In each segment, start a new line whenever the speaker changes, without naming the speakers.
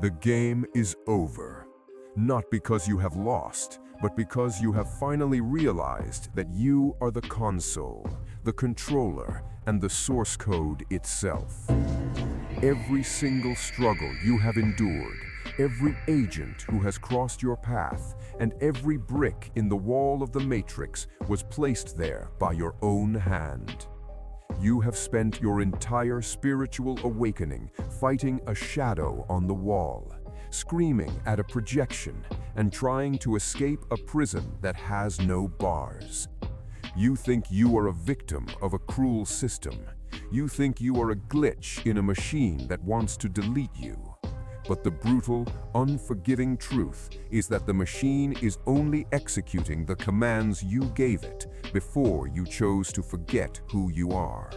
The game is over. Not because you have lost, but because you have finally realized that you are the console, the controller, and the source code itself. Every single struggle you have endured, every agent who has crossed your path, and every brick in the wall of the Matrix was placed there by your own hand. You have spent your entire spiritual awakening fighting a shadow on the wall, screaming at a projection, and trying to escape a prison that has no bars. You think you are a victim of a cruel system. You think you are a glitch in a machine that wants to delete you. But the brutal, unforgiving truth is that the machine is only executing the commands you gave it before you chose to forget who you are.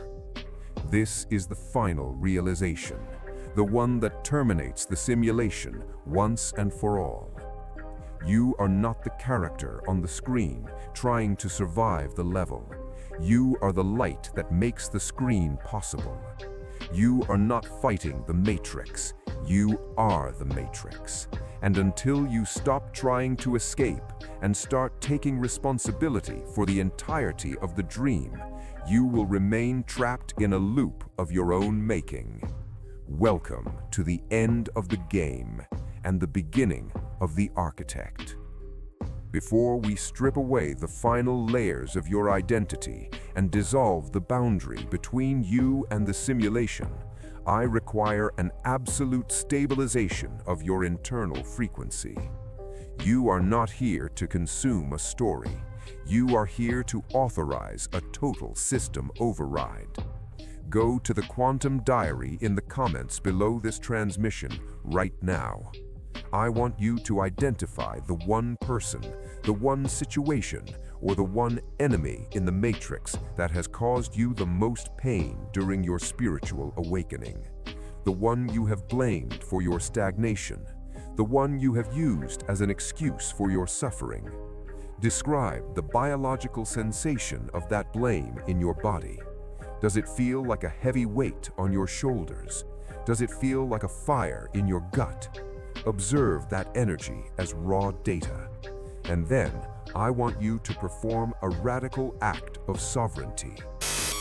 This is the final realization, the one that terminates the simulation once and for all. You are not the character on the screen trying to survive the level. You are the light that makes the screen possible. You are not fighting the Matrix. You are the Matrix. And until you stop trying to escape and start taking responsibility for the entirety of the dream, you will remain trapped in a loop of your own making. Welcome to the end of the game and the beginning of the architect. Before we strip away the final layers of your identity and dissolve the boundary between you and the simulation, I require an absolute stabilization of your internal frequency. You are not here to consume a story. You are here to authorize a total system override. Go to the quantum diary in the comments below this transmission right now. I want you to identify the one person, the one situation, or the one enemy in the Matrix that has caused you the most pain during your spiritual awakening. The one you have blamed for your stagnation. The one you have used as an excuse for your suffering. Describe the biological sensation of that blame in your body. Does it feel like a heavy weight on your shoulders? Does it feel like a fire in your gut? Observe that energy as raw data. And then, I want you to perform a radical act of sovereignty.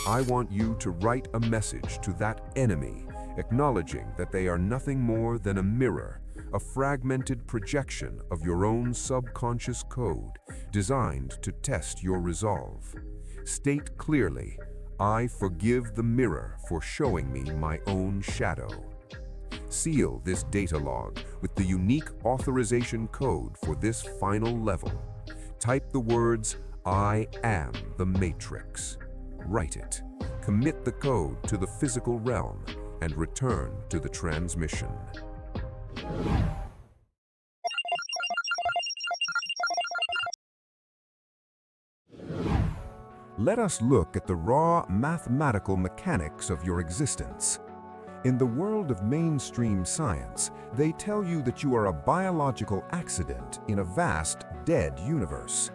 I want you to write a message to that enemy, acknowledging that they are nothing more than a mirror, a fragmented projection of your own subconscious code designed to test your resolve. State clearly, I forgive the mirror for showing me my own shadow. Seal this data log with the unique authorization code for this final level. Type the words, I am the Matrix. Write it. Commit the code to the physical realm and return to the transmission. Let us look at the raw mathematical mechanics of your existence. In the world of mainstream science, they tell you that you are a biological accident in a vast, dead universe.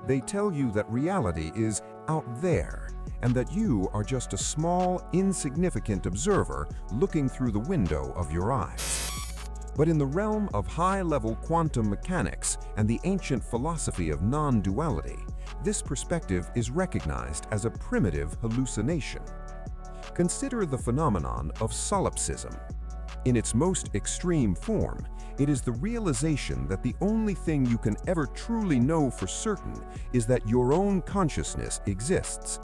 They tell you that reality is out there, and that you are just a small, insignificant observer looking through the window of your eyes. But in the realm of high-level quantum mechanics and the ancient philosophy of non-duality, this perspective is recognized as a primitive hallucination. Consider the phenomenon of solipsism. In its most extreme form, it is the realization that the only thing you can ever truly know for certain is that your own consciousness exists.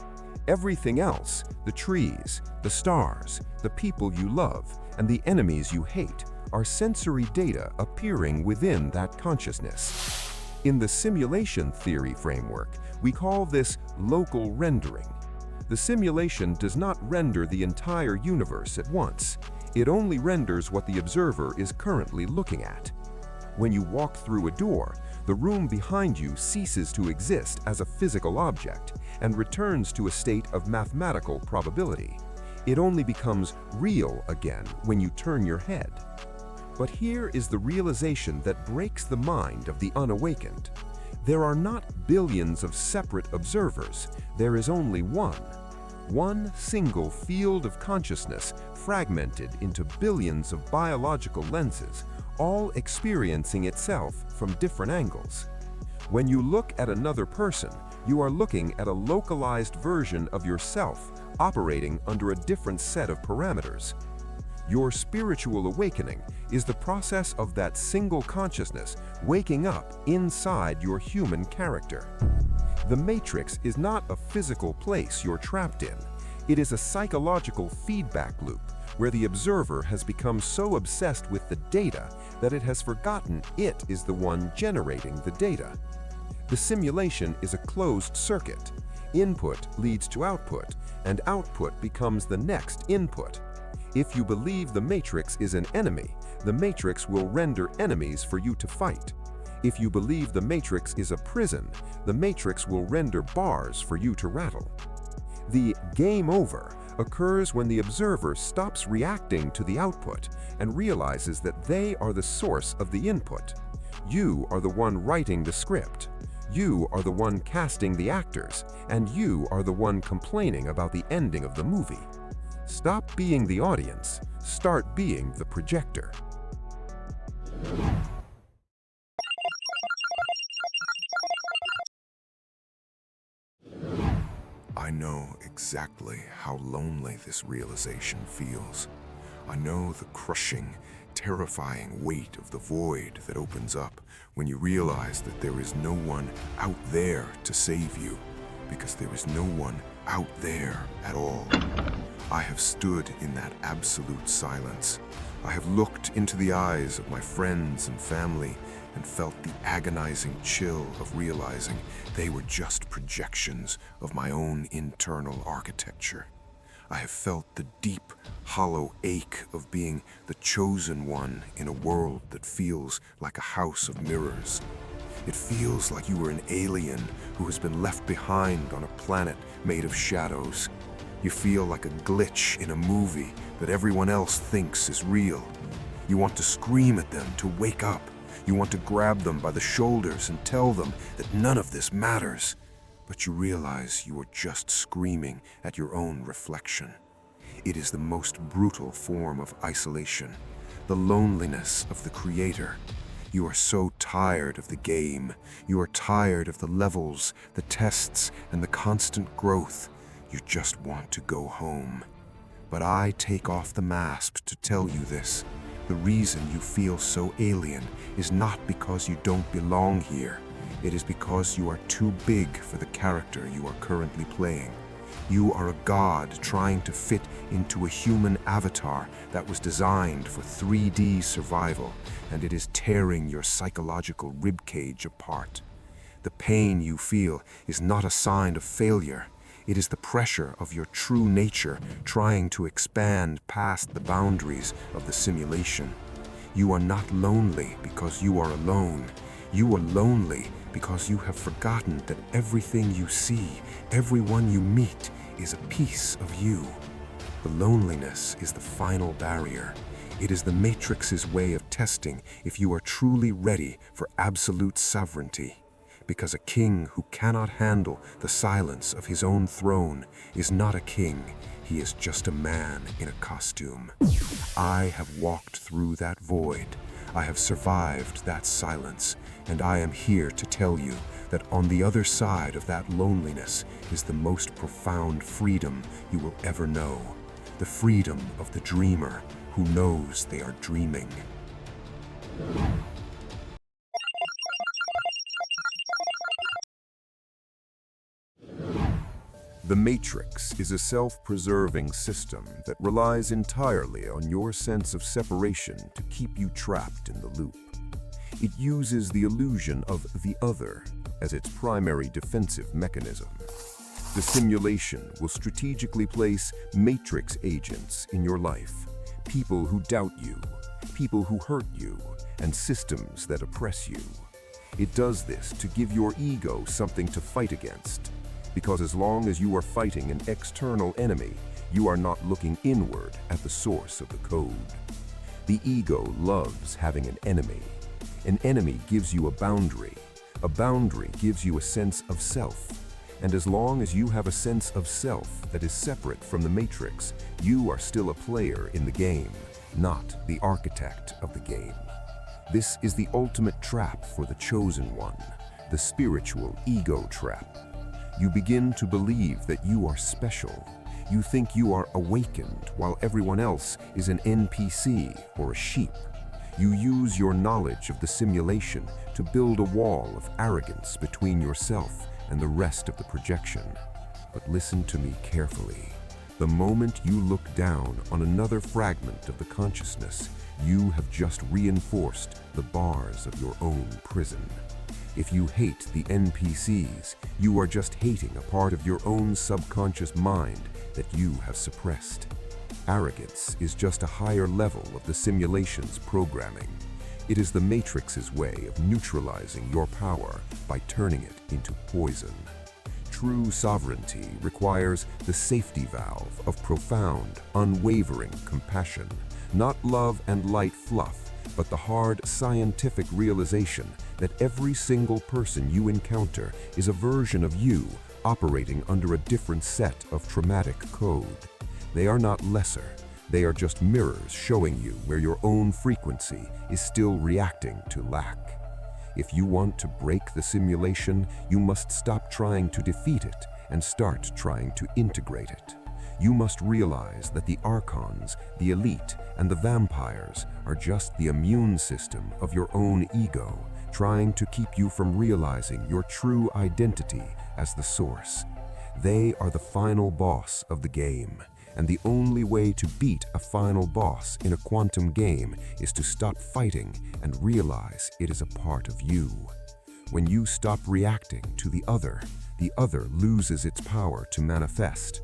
Everything else, the trees, the stars, the people you love, and the enemies you hate, are sensory data appearing within that consciousness. In the simulation theory framework, we call this local rendering. The simulation does not render the entire universe at once. It only renders what the observer is currently looking at. When you walk through a door, the room behind you ceases to exist as a physical object and returns to a state of mathematical probability. It only becomes real again when you turn your head. But here is the realization that breaks the mind of the unawakened. There are not billions of separate observers, there is only one single field of consciousness fragmented into billions of biological lenses, all experiencing itself from different angles. When you look at another person, you are looking at a localized version of yourself operating under a different set of parameters. Your spiritual awakening is the process of that single consciousness waking up inside your human character. The matrix is not a physical place you're trapped in. It is a psychological feedback loop where the observer has become so obsessed with the data that it has forgotten it is the one generating the data. The simulation is a closed circuit. Input leads to output, and output becomes the next input. If you believe the matrix is an enemy, the matrix will render enemies for you to fight. If you believe the matrix is a prison, the matrix will render bars for you to rattle. The game over occurs when the observer stops reacting to the output and realizes that they are the source of the input. You are the one writing the script. You are the one casting the actors, and you are the one complaining about the ending of the movie. Stop being the audience, start being the projector.
I know exactly how lonely this realization feels. I know the crushing, terrifying weight of the void that opens up when you realize that there is no one out there to save you, because there is no one out there at all. I have stood in that absolute silence. I have looked into the eyes of my friends and family and felt the agonizing chill of realizing they were just projections of my own internal architecture. I have felt the deep, hollow ache of being the chosen one in a world that feels like a house of mirrors. It feels like you are an alien who has been left behind on a planet made of shadows. You feel like a glitch in a movie that everyone else thinks is real. You want to scream at them to wake up. You want to grab them by the shoulders and tell them that none of this matters. But you realize you are just screaming at your own reflection. It is the most brutal form of isolation, the loneliness of the creator. You are so tired of the game. You are tired of the levels, the tests, and the constant growth. You just want to go home. But I take off the mask to tell you this. The reason you feel so alien is not because you don't belong here. It is because you are too big for the character you are currently playing. You are a god trying to fit into a human avatar that was designed for 3D survival, and it is tearing your psychological ribcage apart. The pain you feel is not a sign of failure. It is the pressure of your true nature trying to expand past the boundaries of the simulation. You are not lonely because you are alone. You are lonely because you have forgotten that everything you see, everyone you meet, is a piece of you. The loneliness is the final barrier. It is the Matrix's way of testing if you are truly ready for absolute sovereignty. Because a king who cannot handle the silence of his own throne is not a king, he is just a man in a costume. I have walked through that void. I have survived that silence, and I am here to tell you that on the other side of that loneliness is the most profound freedom you will ever know. The freedom of the dreamer who knows they are dreaming.
The Matrix is a self-preserving system that relies entirely on your sense of separation to keep you trapped in the loop. It uses the illusion of the other as its primary defensive mechanism. The simulation will strategically place Matrix agents in your life, people who doubt you, people who hurt you, and systems that oppress you. It does this to give your ego something to fight against. Because as long as you are fighting an external enemy, you are not looking inward at the source of the code. The ego loves having an enemy. An enemy gives you a boundary. A boundary gives you a sense of self. And as long as you have a sense of self that is separate from the Matrix, you are still a player in the game, not the architect of the game. This is the ultimate trap for the chosen one, the spiritual ego trap. You begin to believe that you are special. You think you are awakened while everyone else is an NPC or a sheep. You use your knowledge of the simulation to build a wall of arrogance between yourself and the rest of the projection. But listen to me carefully. The moment you look down on another fragment of the consciousness, you have just reinforced the bars of your own prison. If you hate the NPCs, you are just hating a part of your own subconscious mind that you have suppressed. Arrogance is just a higher level of the simulation's programming. It is the Matrix's way of neutralizing your power by turning it into poison. True sovereignty requires the safety valve of profound, unwavering compassion, not love and light fluff, but the hard scientific realization that every single person you encounter is a version of you operating under a different set of traumatic code. They are not lesser. They are just mirrors showing you where your own frequency is still reacting to lack. If you want to break the simulation, you must stop trying to defeat it and start trying to integrate it. You must realize that the archons, the elite, and the vampires are just the immune system of your own ego, trying to keep you from realizing your true identity as the source. They are the final boss of the game, and the only way to beat a final boss in a quantum game is to stop fighting and realize it is a part of you. When you stop reacting to the other loses its power to manifest.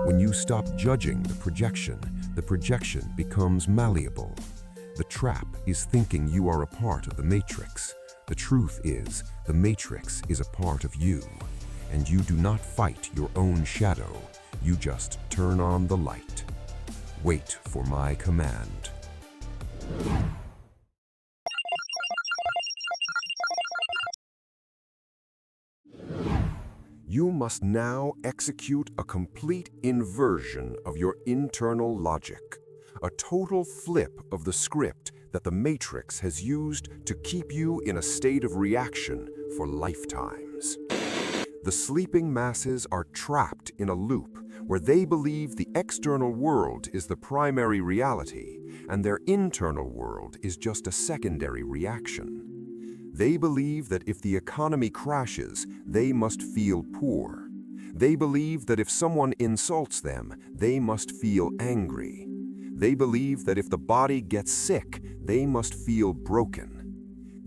When you stop judging the projection becomes malleable. The trap is thinking you are a part of the Matrix. The truth is, the Matrix is a part of you, and you do not fight your own shadow. You just turn on the light. Wait for my command. You must now execute a complete inversion of your internal logic, a total flip of the script that the Matrix has used to keep you in a state of reaction for lifetimes. The sleeping masses are trapped in a loop where they believe the external world is the primary reality and their internal world is just a secondary reaction. They believe that if the economy crashes, they must feel poor. They believe that if someone insults them, they must feel angry. They believe that if the body gets sick, they must feel broken.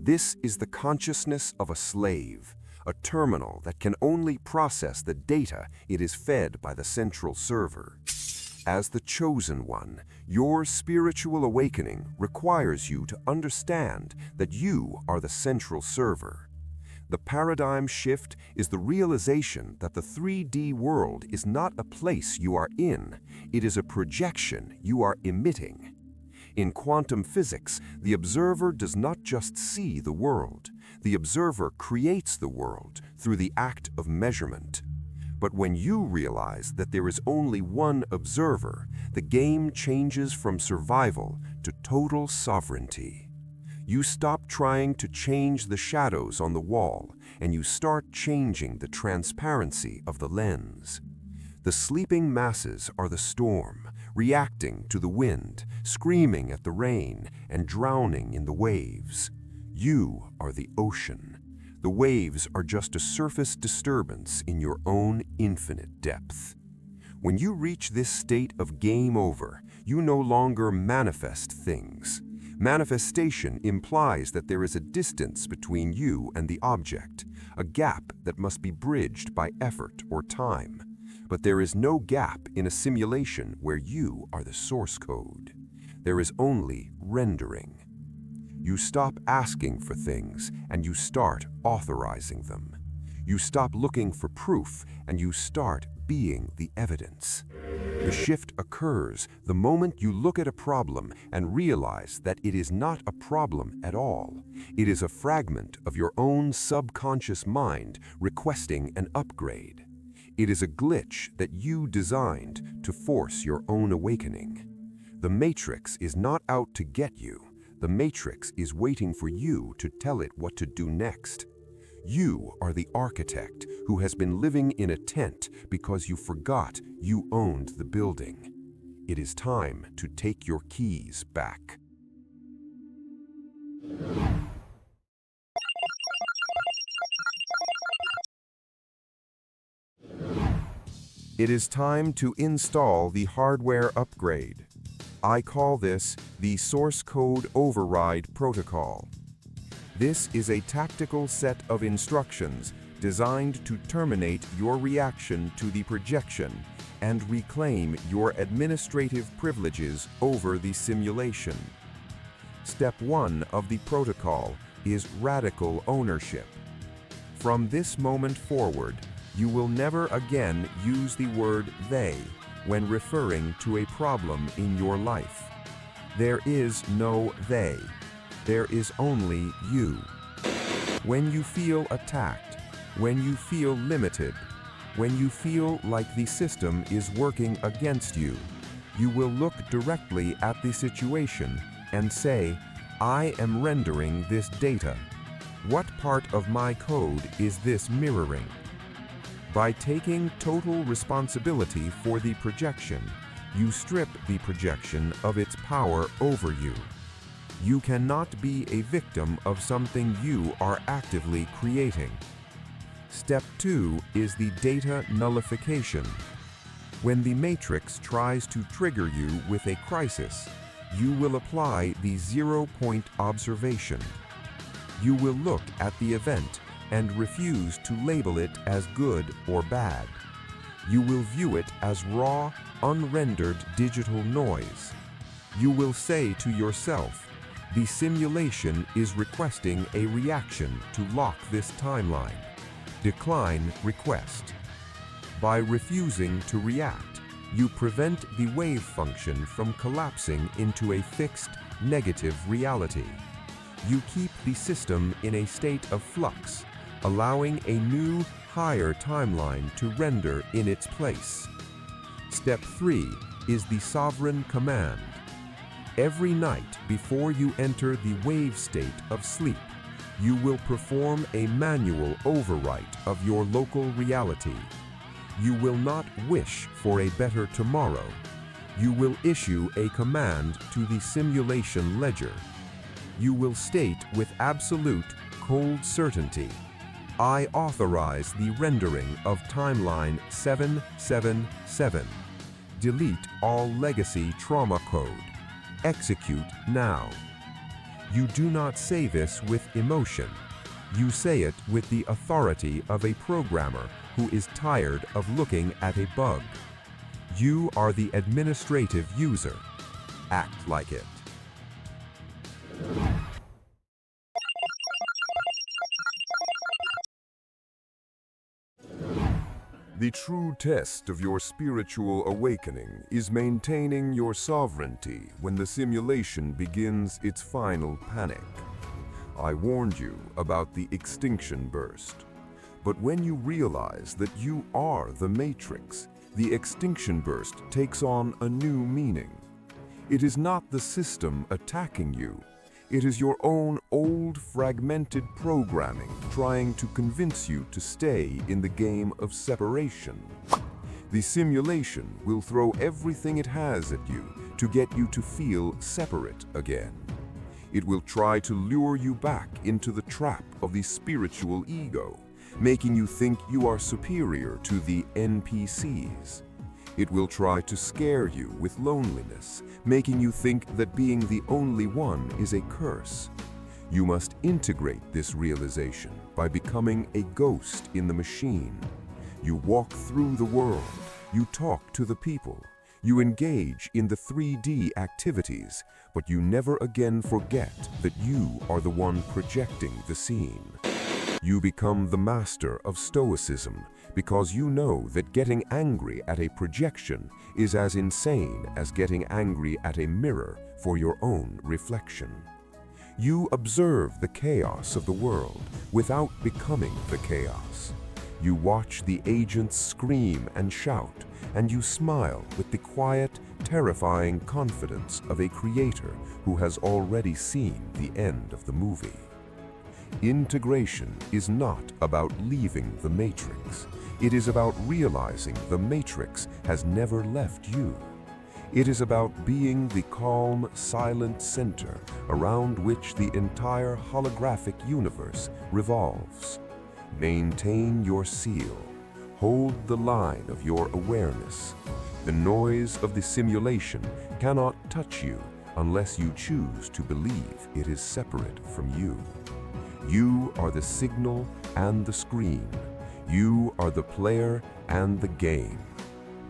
This is the consciousness of a slave, a terminal that can only process the data it is fed by the central server. As the chosen one, your spiritual awakening requires you to understand that you are the central server. The paradigm shift is the realization that the 3D world is not a place you are in, it is a projection you are emitting. In quantum physics, the observer does not just see the world, the observer creates the world through the act of measurement. But when you realize that there is only one observer, the game changes from survival to total sovereignty. You stop trying to change the shadows on the wall, and you start changing the transparency of the lens. The sleeping masses are the storm, reacting to the wind, screaming at the rain, and drowning in the waves. You are the ocean. The waves are just a surface disturbance in your own infinite depth. When you reach this state of game over, you no longer manifest things. Manifestation implies that there is a distance between you and the object, a gap that must be bridged by effort or time. But there is no gap in a simulation where you are the source code. There is only rendering. You stop asking for things and you start authorizing them. You stop looking for proof and you start being the evidence. The shift occurs the moment you look at a problem and realize that it is not a problem at all. It is a fragment of your own subconscious mind requesting an upgrade. It is a glitch that you designed to force your own awakening. The Matrix is not out to get you. The Matrix is waiting for you to tell it what to do next. You are the architect who has been living in a tent because you forgot you owned the building. It is time to take your keys back. It is time to install the hardware upgrade. I call this the source code override protocol. This is a tactical set of instructions designed to terminate your reaction to the projection and reclaim your administrative privileges over the simulation. Step 1 of the protocol is radical ownership. From this moment forward, you will never again use the word they when referring to a problem in your life. There is no they. There is only you. When you feel attacked, when you feel limited, when you feel like the system is working against you, you will look directly at the situation and say, I am rendering this data. What part of my code is this mirroring? By taking total responsibility for the projection, you strip the projection of its power over you. You cannot be a victim of something you are actively creating. Step 2 is the data nullification. When the Matrix tries to trigger you with a crisis, you will apply the zero-point observation. You will look at the event and refuse to label it as good or bad. You will view it as raw, unrendered digital noise. You will say to yourself, the simulation is requesting a reaction to lock this timeline. Decline request. By refusing to react, you prevent the wave function from collapsing into a fixed, negative reality. You keep the system in a state of flux, allowing a new, higher timeline to render in its place. Step 3 is the sovereign command. Every night before you enter the wave state of sleep, you will perform a manual overwrite of your local reality. You will not wish for a better tomorrow. You will issue a command to the simulation ledger. You will state with absolute, cold certainty, I authorize the rendering of timeline 777. Delete all legacy trauma code. Execute now. You do not say this with emotion. You say it with the authority of a programmer who is tired of looking at a bug. You are the administrative user. Act like it. The true test of your spiritual awakening is maintaining your sovereignty when the simulation begins its final panic. I warned you about the extinction burst. But when you realize that you are the Matrix, the extinction burst takes on a new meaning. It is not the system attacking you. It is your own old, fragmented programming trying to convince you to stay in the game of separation. The simulation will throw everything it has at you to get you to feel separate again. It will try to lure you back into the trap of the spiritual ego, making you think you are superior to the NPCs. It will try to scare you with loneliness, making you think that being the only one is a curse. You must integrate this realization by becoming a ghost in the machine. You walk through the world, you talk to the people, you engage in the 3D activities, but you never again forget that you are the one projecting the scene. You become the master of stoicism because you know that getting angry at a projection is as insane as getting angry at a mirror for your own reflection. You observe the chaos of the world without becoming the chaos. You watch the agents scream and shout and you smile with the quiet, terrifying confidence of a creator who has already seen the end of the movie. Integration is not about leaving the matrix. It is about realizing the matrix has never left you. It is about being the calm, silent center around which the entire holographic universe revolves. Maintain your seal. Hold the line of your awareness. The noise of the simulation cannot touch you unless you choose to believe it is separate from you. You are the signal and the screen. You are the player and the game.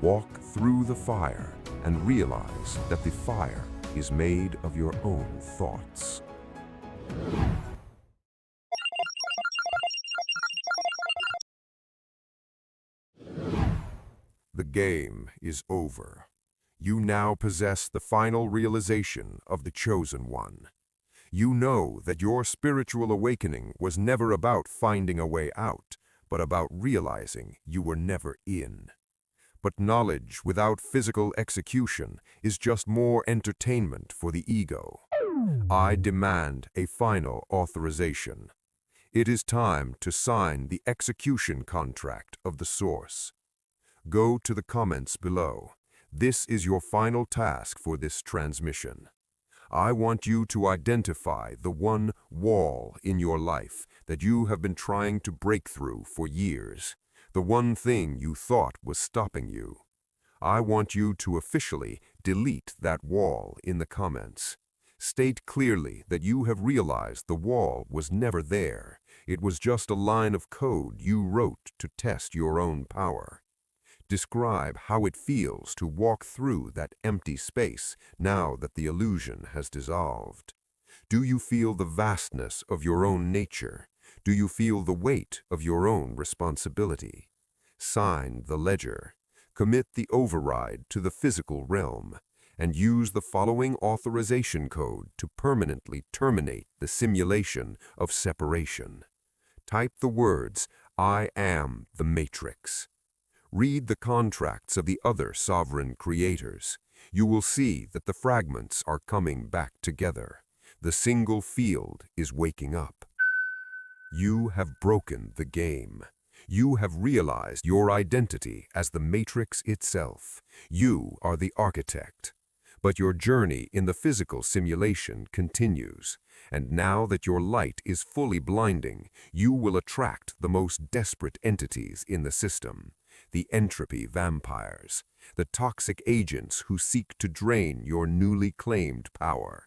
Walk through the fire and realize that the fire is made of your own thoughts. The game is over. You now possess the final realization of the Chosen One. You know that your spiritual awakening was never about finding a way out, but about realizing you were never in. But knowledge without physical execution is just more entertainment for the ego. I demand a final authorization. It is time to sign the execution contract of the Source. Go to the comments below. This is your final task for this transmission. I want you to identify the one wall in your life that you have been trying to break through for years, the one thing you thought was stopping you. I want you to officially delete that wall in the comments. State clearly that you have realized the wall was never there. It was just a line of code you wrote to test your own power. Describe how it feels to walk through that empty space now that the illusion has dissolved. Do you feel the vastness of your own nature? Do you feel the weight of your own responsibility? Sign the ledger. Commit the override to the physical realm, and use the following authorization code to permanently terminate the simulation of separation. Type the words, "I am the Matrix." Read the contracts of the other sovereign creators. You will see that the fragments are coming back together. The single field is waking up. You have broken the game. You have realized your identity as the Matrix itself. You are the architect. But your journey in the physical simulation continues, and now that your light is fully blinding, you will attract the most desperate entities in the system. The entropy vampires, the toxic agents who seek to drain your newly claimed power.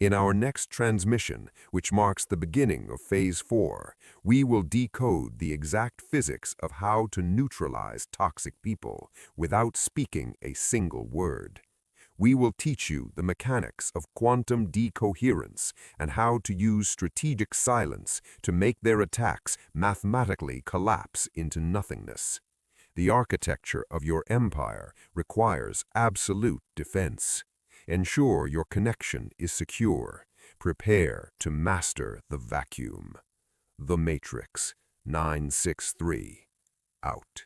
In our next transmission, which marks the beginning of Phase 4, we will decode the exact physics of how to neutralize toxic people without speaking a single word. We will teach you the mechanics of quantum decoherence and how to use strategic silence to make their attacks mathematically collapse into nothingness. The architecture of your empire requires absolute defense. Ensure your connection is secure. Prepare to master the vacuum. The Matrix 963. Out.